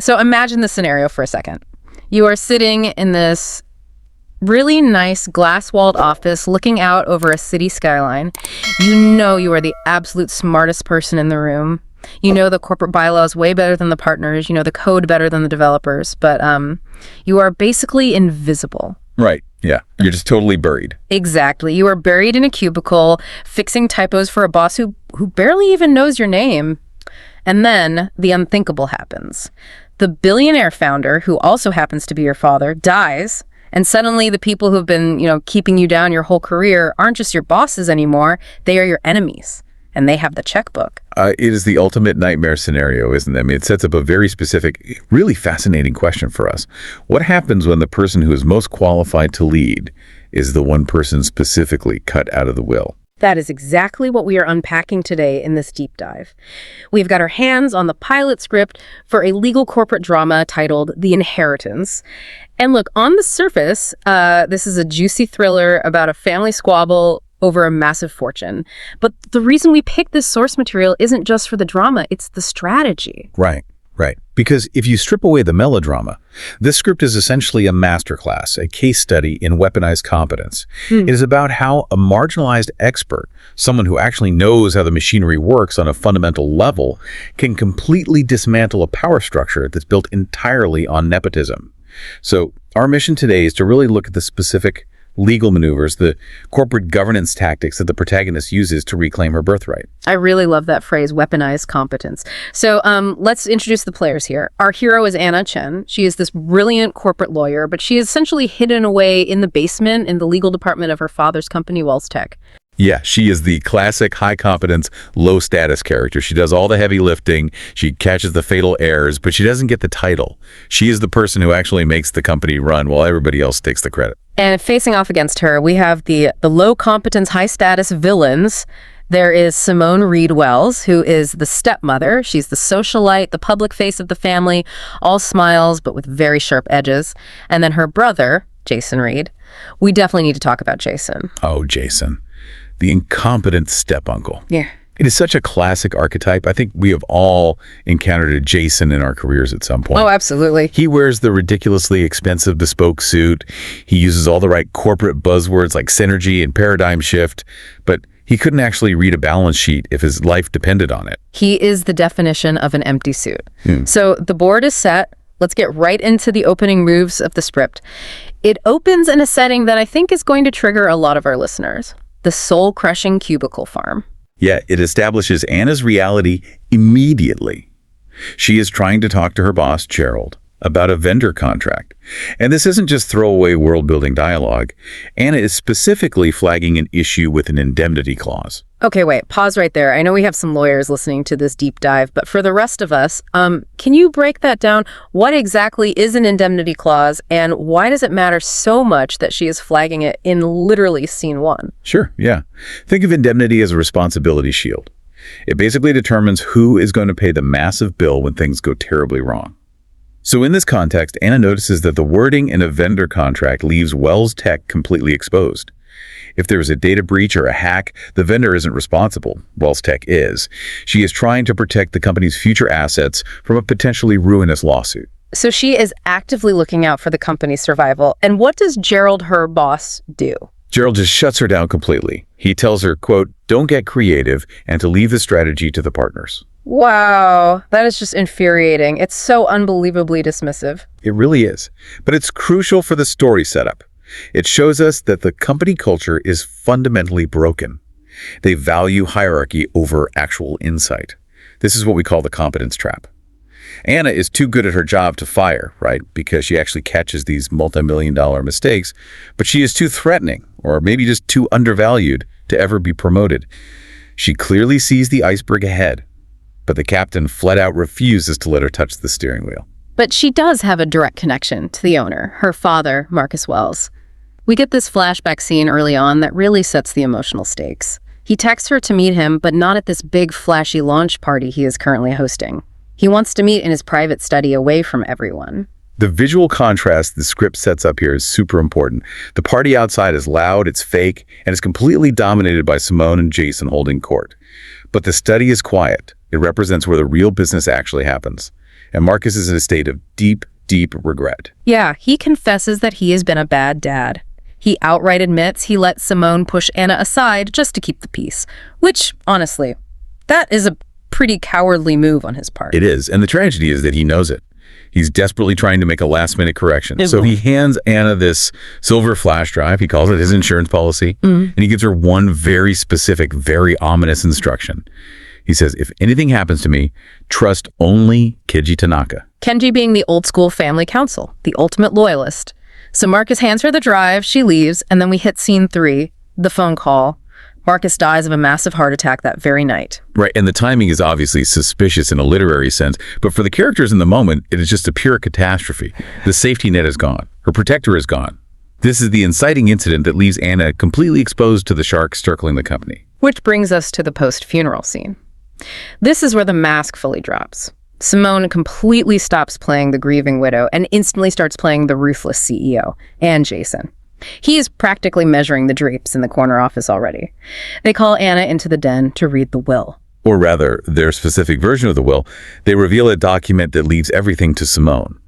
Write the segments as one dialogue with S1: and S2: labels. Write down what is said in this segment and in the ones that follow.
S1: So imagine the scenario for a second. You are sitting in this really nice glass-walled office looking out over a city skyline. You know you are the absolute smartest person in the room. You know the corporate bylaws way better than the partners. You know the code better than the developers. But you are basically invisible.
S2: Right. Yeah. You're just totally buried.
S1: Exactly. You are buried in a cubicle, fixing typos for a boss who barely even knows your name. And then the unthinkable happens. The billionaire founder, who also happens to be your father, dies. And suddenly the people who've been, keeping you down your whole career aren't just your bosses anymore. They are your enemies. And they have the checkbook.
S2: It is the ultimate nightmare scenario, isn't it? I mean, it sets up a very specific, really fascinating question for us. What happens when the person who is most qualified to lead is the one person specifically cut out of the will?
S1: That is exactly what we are unpacking today in this deep dive. We've got our hands on the pilot script for a legal corporate drama titled The Inheritance. And look, on the surface, this is a juicy thriller about a family squabble over a massive fortune. But the reason we picked this source material isn't just for the drama, it's the strategy.
S2: Right. Because if you strip away the melodrama, this script is essentially a masterclass, a case study in weaponized competence. It is about how a marginalized expert, someone who actually knows how the machinery works on a fundamental level, can completely dismantle a power structure that's built entirely on nepotism. So our mission today is to really look at the specific legal maneuvers, the corporate governance tactics that the protagonist uses to reclaim her birthright.
S1: I really love that phrase, weaponized competence. So let's introduce the players here. Our hero is Anna Chen. She is this brilliant corporate lawyer, but she is essentially hidden away in the basement in the legal department of her father's company, Wells Tech.
S2: Yeah, she is the classic high-competence, low-status character. She does all the heavy lifting, she catches the fatal errors, but she doesn't get the title. She is the person who actually makes the company run while everybody else takes the credit.
S1: And facing off against her, we have the low-competence, high-status villains. There is Simone Reed Wells, who is the stepmother. She's the socialite, the public face of the family, all smiles, but with very sharp edges. And then her brother, Jason Reed. We definitely need to talk about Jason.
S2: Oh, Jason. The incompetent step-uncle.
S1: Yeah.
S2: It is such a classic archetype. I think we have all encountered a Jason in our careers at some point.
S1: Oh, absolutely.
S2: He wears the ridiculously expensive bespoke suit. He uses all the right corporate buzzwords like synergy and paradigm shift, but he couldn't actually read a balance sheet if his life depended on it.
S1: He is the definition of an empty suit. So the board is set. Let's get right into the opening moves of the script. It opens in a setting that I think is going to trigger a lot of our listeners. The soul-crushing cubicle farm.
S2: Yeah, it establishes Anna's reality immediately. She is trying to talk to her boss, Gerald, about a vendor contract. And this isn't just throwaway world-building dialogue. Anna is specifically flagging an issue with an indemnity clause.
S1: Okay, wait, pause right there. I know we have some lawyers listening to this deep dive, but for the rest of us, can you break that down? What exactly is an indemnity clause, and why does it matter so much that she is flagging it in literally scene 1?
S2: Sure, yeah. Think of indemnity as a responsibility shield. It basically determines who is going to pay the massive bill when things go terribly wrong. So in this context, Anna notices that the wording in a vendor contract leaves Wells Tech completely exposed. If there is a data breach or a hack, the vendor isn't responsible. Wells Tech is. She is trying to protect the company's future assets from a potentially ruinous lawsuit.
S1: So she is actively looking out for the company's survival. And what does Gerald, her boss, do?
S2: Gerald just shuts her down completely. He tells her, quote, "Don't get creative," and to leave the strategy to the partners.
S1: Wow, that is just infuriating. It's so unbelievably dismissive.
S2: It really is. But it's crucial for the story setup. It shows us that the company culture is fundamentally broken. They value hierarchy over actual insight. This is what we call the competence trap. Anna is too good at her job to fire, right? Because she actually catches these multi-million-dollar mistakes, but she is too threatening, or maybe just too undervalued, to ever be promoted. She clearly sees the iceberg ahead, but the captain flat-out refuses to let her touch the steering wheel.
S1: But she does have a direct connection to the owner, her father, Marcus Wells. We get this flashback scene early on that really sets the emotional stakes. He texts her to meet him, but not at this big, flashy launch party he is currently hosting. He wants to meet in his private study away from everyone.
S2: The visual contrast the script sets up here is super important. The party outside is loud, it's fake, and it's completely dominated by Simone and Jason holding court. But the study is quiet. It represents where the real business actually happens. And Marcus is in a state of deep, deep regret.
S1: Yeah, he confesses that he has been a bad dad. He outright admits he let Simone push Anna aside just to keep the peace, which, honestly, that is a pretty cowardly move on his part.
S2: It is, and the tragedy is that he knows it. He's desperately trying to make a last-minute correction. So he hands Anna this silver flash drive. He calls it his insurance policy, and he gives her one very specific, very ominous instruction. He says, if anything happens to me, trust only Kenji Tanaka.
S1: Kenji being the old-school family counsel, the ultimate loyalist. So Marcus hands her the drive, she leaves, and then we hit scene 3, the phone call. Marcus dies of a massive heart attack that very night.
S2: Right, and the timing is obviously suspicious in a literary sense, but for the characters in the moment, it is just a pure catastrophe. The safety net is gone. Her protector is gone. This is the inciting incident that leaves Anna completely exposed to the sharks circling the company.
S1: Which brings us to the post-funeral scene. This is where the mask fully drops. Simone completely stops playing the grieving widow and instantly starts playing the ruthless CEO, and Jason. He is practically measuring the drapes in the corner office already. They call Anna into the den to read the will.
S2: Or rather, their specific version of the will. They reveal a document that leaves everything to Simone.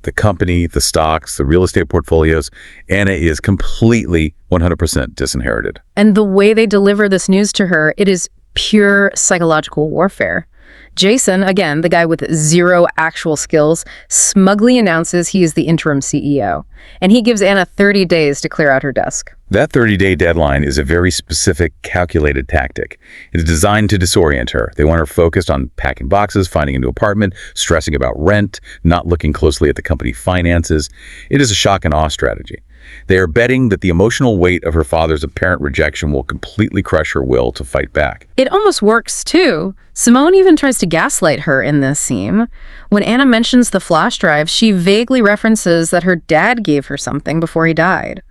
S2: The company, the stocks, the real estate portfolios. Anna is completely 100% disinherited.
S1: And the way they deliver this news to her, it is pure psychological warfare. Jason, again, the guy with 0 actual skills, smugly announces he is the interim CEO, and he gives Anna 30 days to clear out her desk.
S2: That 30-day deadline is a very specific, calculated tactic. It is designed to disorient her. They want her focused on packing boxes, finding a new apartment, stressing about rent, not looking closely at the company finances. It is a shock and awe strategy. They are betting that the emotional weight of her father's apparent rejection will completely crush her will to fight back.
S1: It almost works, too. Simone even tries to gaslight her in this scene. When Anna mentions the flash drive, she vaguely references that her dad gave her something before he died.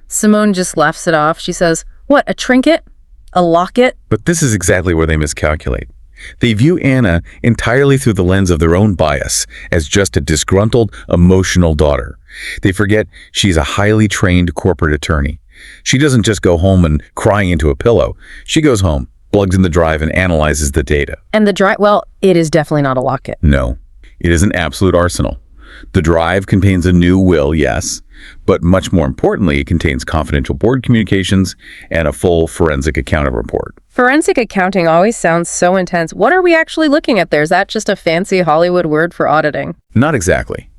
S1: Simone just laughs it off. She says, "What, a trinket? A locket?"
S2: But this is exactly where they miscalculate. They view Anna entirely through the lens of their own bias as just a disgruntled, emotional daughter. They forget she's a highly trained corporate attorney. She doesn't just go home and cry into a pillow. She goes home, plugs in the drive, and analyzes the data.
S1: And the drive, well, it is definitely not a locket.
S2: No, it is an absolute arsenal. The drive contains a new will, yes, but much more importantly, it contains confidential board communications and a full forensic accounting report.
S1: Forensic accounting always sounds so intense. What are we actually looking at there? Is that just a fancy Hollywood word for auditing?
S2: Not exactly.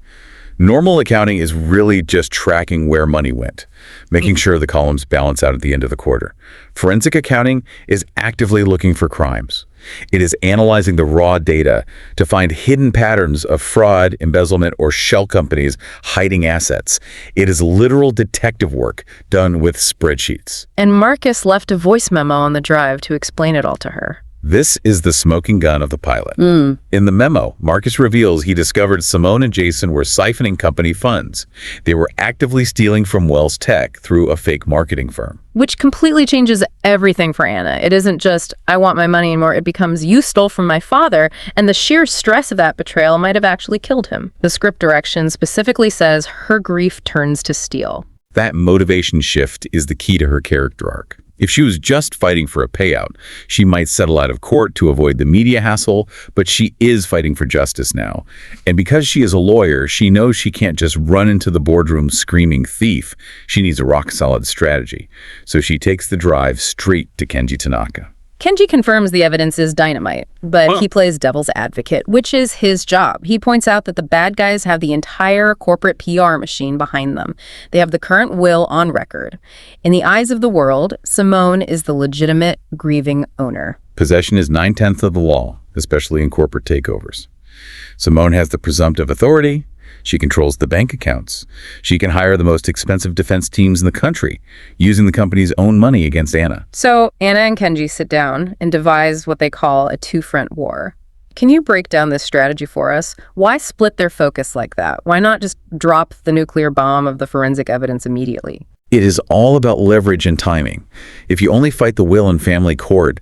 S2: Normal accounting is really just tracking where money went, making sure the columns balance out at the end of the quarter. Forensic accounting is actively looking for crimes. It is analyzing the raw data to find hidden patterns of fraud, embezzlement, or shell companies hiding assets. It is literal detective work done with spreadsheets.
S1: And Marcus left a voice memo on the drive to explain it all to her.
S2: This is the smoking gun of the pilot. In the memo, Marcus reveals he discovered Simone and Jason were siphoning company funds. They were actively stealing from Wells Tech through a fake marketing firm.
S1: Which completely changes everything for Anna. It isn't just, I want my money anymore. It becomes, you stole from my father, and the sheer stress of that betrayal might have actually killed him. The script direction specifically says her grief turns to steel.
S2: That motivation shift is the key to her character arc. If she was just fighting for a payout, she might settle out of court to avoid the media hassle, but she is fighting for justice now. And because she is a lawyer, she knows she can't just run into the boardroom screaming thief. She needs a rock-solid strategy. So she takes the drive straight to Kenji Tanaka.
S1: Kenji confirms the evidence is dynamite, but he plays devil's advocate, which is his job. He points out that the bad guys have the entire corporate PR machine behind them. They have the current will on record. In the eyes of the world, Simone is the legitimate grieving owner.
S2: Possession is 9/10 of the law, especially in corporate takeovers. Simone has the presumptive authority. She controls the bank accounts. She can hire the most expensive defense teams in the country, using the company's own money against Anna.
S1: So Anna and Kenji sit down and devise what they call a two-front war. Can you break down this strategy for us? Why split their focus like that? Why not just drop the nuclear bomb of the forensic evidence immediately?
S2: It is all about leverage and timing. If you only fight the will in family court,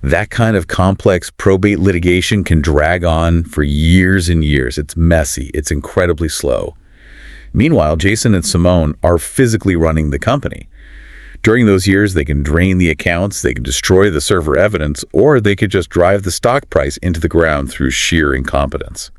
S2: that kind of complex probate litigation can drag on for years and years. It's messy. It's incredibly slow. Meanwhile, Jason and Simone are physically running the company. During those years, they can drain the accounts, they can destroy the server evidence, or they could just drive the stock price into the ground through sheer incompetence.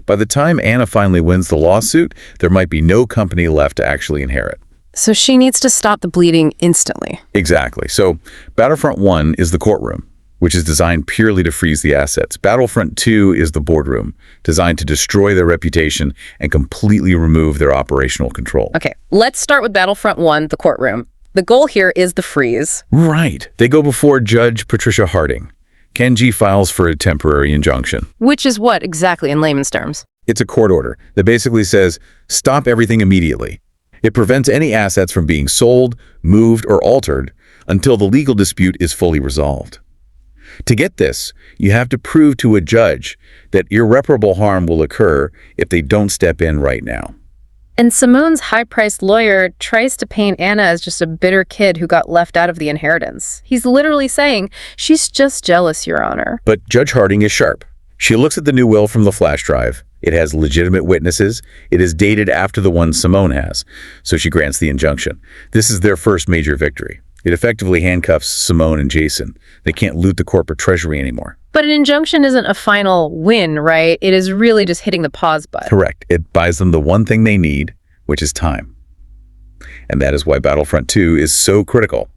S2: By the time Anna finally wins the lawsuit, there might be no company left to actually inherit.
S1: So she needs to stop the bleeding instantly.
S2: Exactly. So Battlefront 1 is the courtroom, which is designed purely to freeze the assets. Battlefront 2 is the boardroom, designed to destroy their reputation and completely remove their operational control.
S1: Okay, let's start with Battlefront 1, the courtroom. The goal here is the freeze.
S2: Right. They go before Judge Patricia Harding. Kenji files for a temporary injunction.
S1: Which is what exactly in layman's terms?
S2: It's a court order that basically says, stop everything immediately. It prevents any assets from being sold, moved, or altered until the legal dispute is fully resolved. To get this, you have to prove to a judge that irreparable harm will occur if they don't step in right now.
S1: And Simone's high-priced lawyer tries to paint Anna as just a bitter kid who got left out of the inheritance. He's literally saying, she's just jealous, Your Honor.
S2: But Judge Harding is sharp. She looks at the new will from the flash drive. It has legitimate witnesses. It is dated after the one Simone has, so she grants the injunction. This is their first major victory. It effectively handcuffs Simone and Jason. They can't loot the corporate treasury anymore.
S1: But an injunction isn't a final win, right? It is really just hitting the pause button.
S2: Correct. It buys them the one thing they need, which is time. And that is why Battlefront 2 is so critical.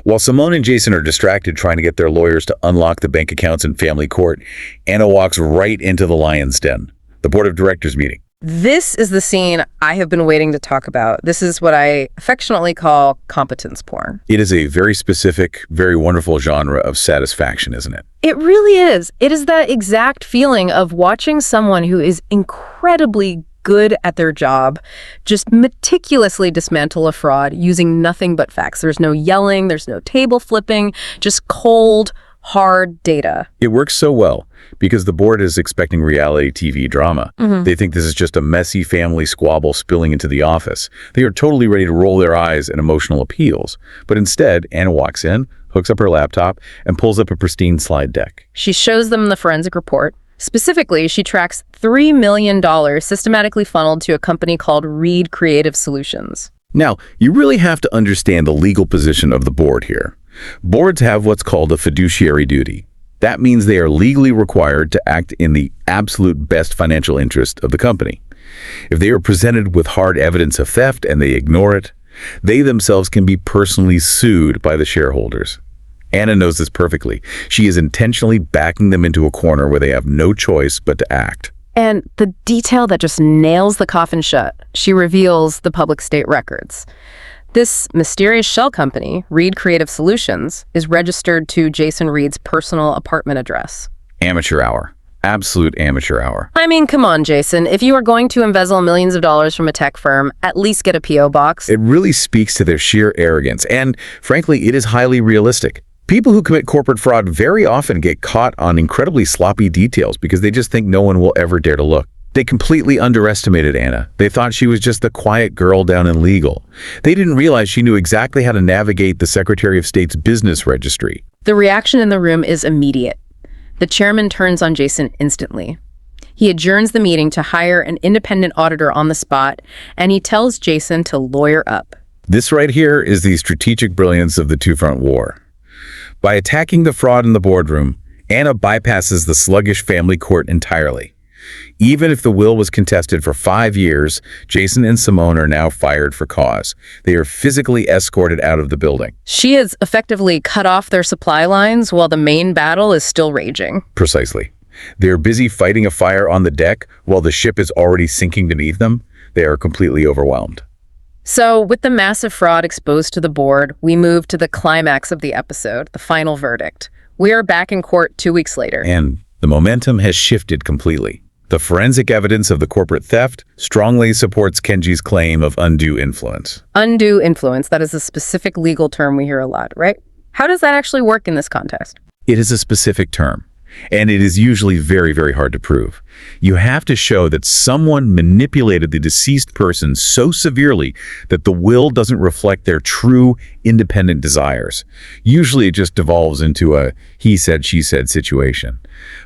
S2: While Simone and Jason are distracted trying to get their lawyers to unlock the bank accounts in family court, Anna walks right into the lion's den, the board of directors meeting.
S1: This is the scene I have been waiting to talk about. This is what I affectionately call competence porn.
S2: It is a very specific, very wonderful genre of satisfaction, isn't it?
S1: It really is. It is that exact feeling of watching someone who is incredibly good at their job just meticulously dismantle a fraud using nothing but facts. There's no yelling, there's no table flipping, just cold, hard data.
S2: It works so well because the board is expecting reality TV drama. They think this is just a messy family squabble spilling into the office. They are totally ready to roll their eyes at emotional appeals. But instead, Anna walks in, hooks up her laptop, and pulls up a pristine slide deck.
S1: She shows them the forensic report. Specifically, she tracks $3 million systematically funneled to a company called Reed Creative Solutions.
S2: Now, you really have to understand the legal position of the board here. Boards have what's called a fiduciary duty. That means they are legally required to act in the absolute best financial interest of the company. If they are presented with hard evidence of theft and they ignore it, they themselves can be personally sued by the shareholders. Anna knows this perfectly. She is intentionally backing them into a corner where they have no choice but to act.
S1: And the detail that just nails the coffin shut, she reveals the public state records. This mysterious shell company, Reed Creative Solutions, is registered to Jason Reed's personal apartment address.
S2: Amateur hour. Absolute amateur hour.
S1: I mean, come on, Jason. If you are going to embezzle millions of dollars from a tech firm, at least get a P.O. box.
S2: It really speaks to their sheer arrogance, and frankly, it is highly realistic. People who commit corporate fraud very often get caught on incredibly sloppy details because they just think no one will ever dare to look. They completely underestimated Anna. They thought she was just the quiet girl down in legal. They didn't realize she knew exactly how to navigate the Secretary of State's business registry.
S1: The reaction in the room is immediate. The chairman turns on Jason instantly. He adjourns the meeting to hire an independent auditor on the spot, and he tells Jason to lawyer up.
S2: This right here is the strategic brilliance of the two-front war. By attacking the fraud in the boardroom, Anna bypasses the sluggish family court entirely. Even if the will was contested for 5 years, Jason and Simone are now fired for cause. They are physically escorted out of the building.
S1: She has effectively cut off their supply lines while the main battle is still raging.
S2: Precisely. They are busy fighting a fire on the deck while the ship is already sinking beneath them. They are completely overwhelmed.
S1: So, with the massive fraud exposed to the board, we move to the climax of the episode, the final verdict. We are back in court 2 weeks later.
S2: And the momentum has shifted completely. The forensic evidence of the corporate theft strongly supports Kenji's claim of undue influence.
S1: Undue influence, that is a specific legal term we hear a lot, right? How does that actually work in this context?
S2: It is a specific term, and it is usually very, very hard to prove. You have to show that someone manipulated the deceased person so severely that the will doesn't reflect their true, independent desires. Usually it just devolves into a he said, she said situation.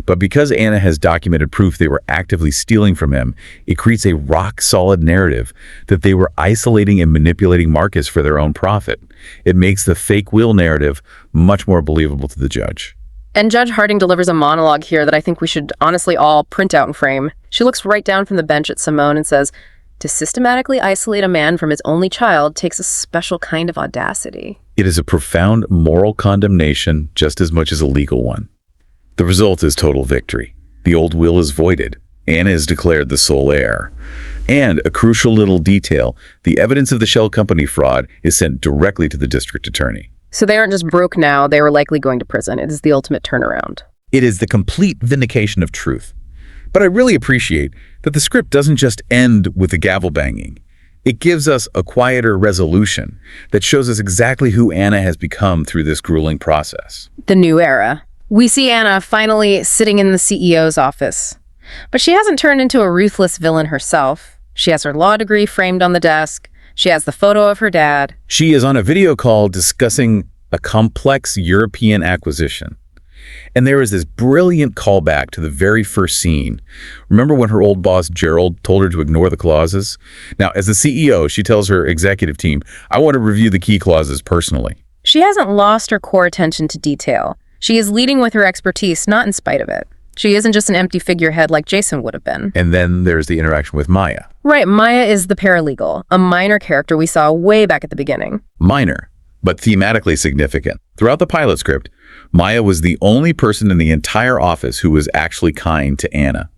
S2: But because Anna has documented proof they were actively stealing from him, it creates a rock-solid narrative that they were isolating and manipulating Marcus for their own profit. It makes the fake will narrative much more believable to the judge.
S1: And Judge Harding delivers a monologue here that I think we should honestly all print out and frame. She looks right down from the bench at Simone and says, "To systematically isolate a man from his only child takes a special kind of audacity."
S2: It is a profound moral condemnation just as much as a legal one. The result is total victory. The old will is voided. Anna is declared the sole heir. And a crucial little detail, the evidence of the shell company fraud is sent directly to the district attorney.
S1: So they aren't just broke now, they were likely going to prison. It is the ultimate turnaround.
S2: It is the complete vindication of truth. But I really appreciate that the script doesn't just end with the gavel banging. It gives us a quieter resolution that shows us exactly who Anna has become through this grueling process.
S1: The new era. We see Anna finally sitting in the CEO's office. But she hasn't turned into a ruthless villain herself. She has her law degree framed on the desk. She has the photo of her dad.
S2: She is on a video call discussing a complex European acquisition. And there is this brilliant callback to the very first scene. Remember when her old boss, Gerald, told her to ignore the clauses? Now, as the CEO, she tells her executive team, "I want to review the key clauses personally."
S1: She hasn't lost her core attention to detail. She is leading with her expertise, not in spite of it. She isn't just an empty figurehead like Jason would have been.
S2: And then there's the interaction with Maya.
S1: Right, Maya is the paralegal, a minor character we saw way back at the beginning.
S2: Minor, but thematically significant. Throughout the pilot script, Maya was the only person in the entire office who was actually kind to Anna.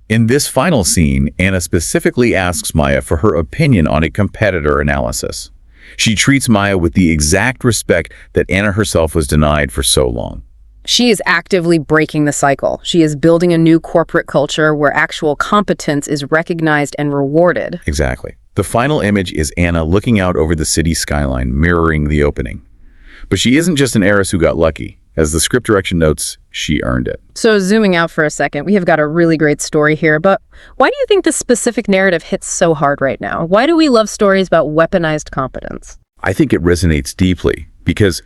S2: In this final scene, Anna specifically asks Maya for her opinion on a competitor analysis. She treats Maya with the exact respect that Anna herself was denied for so long.
S1: She is actively breaking the cycle. She is building a new corporate culture where actual competence is recognized and rewarded.
S2: Exactly. The final image is Anna looking out over the city skyline, mirroring the opening. But she isn't just an heiress who got lucky. As the script direction notes, she earned it.
S1: So zooming out for a second, we have got a really great story here, but why do you think this specific narrative hits so hard right now? Why do we love stories about weaponized competence?
S2: I think it resonates deeply because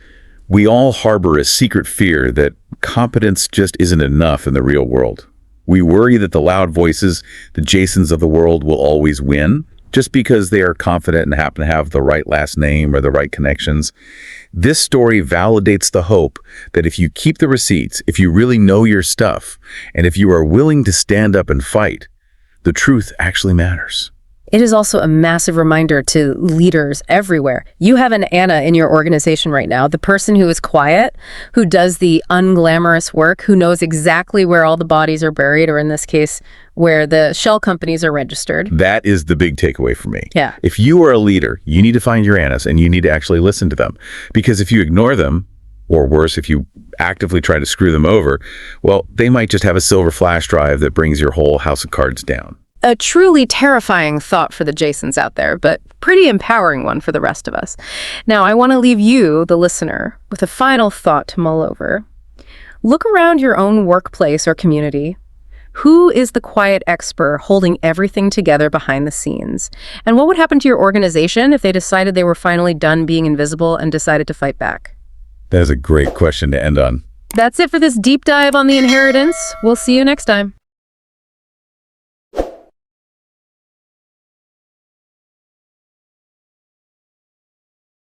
S2: we all harbor a secret fear that competence just isn't enough in the real world. We worry that the loud voices, the Jasons of the world, will always win just because they are confident and happen to have the right last name or the right connections. This story validates the hope that if you keep the receipts, if you really know your stuff, and if you are willing to stand up and fight, the truth actually matters.
S1: It is also a massive reminder to leaders everywhere. You have an Anna in your organization right now, the person who is quiet, who does the unglamorous work, who knows exactly where all the bodies are buried, or in this case, where the shell companies are registered.
S2: That is the big takeaway for me.
S1: Yeah.
S2: If you are a leader, you need to find your Annas and you need to actually listen to them. Because if you ignore them, or worse, if you actively try to screw them over, well, they might just have a silver flash drive that brings your whole house of cards down.
S1: A truly terrifying thought for the Jasons out there, but pretty empowering one for the rest of us. Now, I want to leave you, the listener, with a final thought to mull over. Look around your own workplace or community. Who is the quiet expert holding everything together behind the scenes? And what would happen to your organization if they decided they were finally done being invisible and decided to fight back?
S2: That is a great question to end on.
S1: That's it for this deep dive on the inheritance. We'll see you next time.